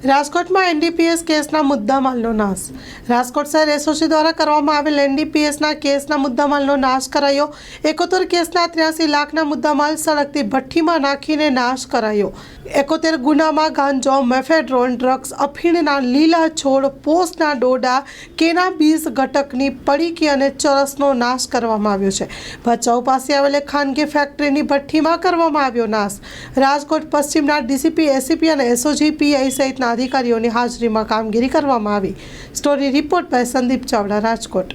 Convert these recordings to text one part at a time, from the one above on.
રાજકોટમાં એનડીપીએસ કેસના મુદ્દામાલનો નાશ. રાજકોટ શહેર એસઓસી દ્વારા કરવામાં આવેલ એનડીપીએસના કેસના મુદ્દામાલનો નાશ કરાયો. 71 કેસના 83 લાખના મુદ્દામાલ સળગતી ભઠ્ઠીમાં નાખીને નાશ કરાયો. 71 ગુનામાં ગાંજો, મેફેડ્રોન, ડ્રગ્સ, અફીણના લીલા છોડ, પોસના ડોડા, કેનાબીસ ઘટકની પડીકી અને ચરસનો નાશ કરવામાં આવ્યો છે. ભચાઉ પાસે આવેલ ખાનગી ફેક્ટરીની ભઠ્ઠીમાં કરવામાં આવ્યો નાશ. રાજકોટ પશ્ચિમના ડીસીપી, એસીપી અને એસઓજી પીઆઈ સહિતના અધિકારીઓની હાજરીમાં કામગીરી કરવામાં આવી. Story report by Sandeep Chavda, Rajkot.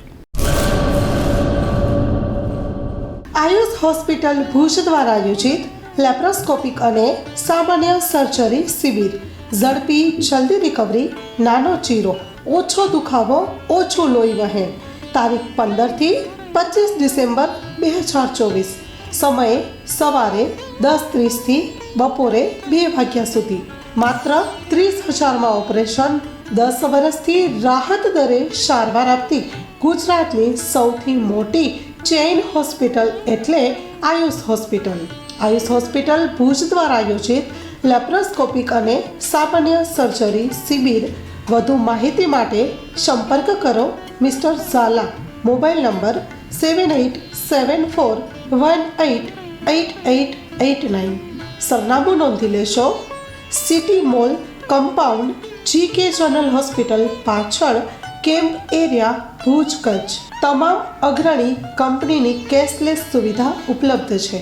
Ayush hospital Bhuj દ્વારા આયોજિત લેપ્રોસ્કોપિક અને સામાન્ય સર્જરી શિબિર. ઝડપી જલ્દી રિકવરી, નાનો ચીરો, ઓછો દુખાવો, ઓછું લોહી વહેણ. તારીખ 15 થી 25 ડિસેમ્બર 2024. સમય સવારે 10:30 થી બપોરે 2 વાગ્યા સુધી. માત્ર 30,000માં ઓપરેશન. 10 વર્ષથી રાહત દરે સારવાર આપતી ગુજરાતની સૌથી મોટી ચેઇન હોસ્પિટલ એટલે આયુષ હોસ્પિટલ. આયુષ હોસ્પિટલ ભુજ દ્વારા આયોજિત લેપ્રોસ્કોપિક અને સામાન્ય સર્જરી શિબિર. વધુ માહિતી માટે સંપર્ક કરો મિસ્ટર ઝાલા. Mobile number 7874188889. સરનામું નોંધી લેશો. City mall compound, GK general hospital પાછળ, કેમ્પ એરિયા, ભુજ, કચ્છ. તમામ અગ્રણી કંપનીની કેશલેસ સુવિધા ઉપલબ્ધ છે.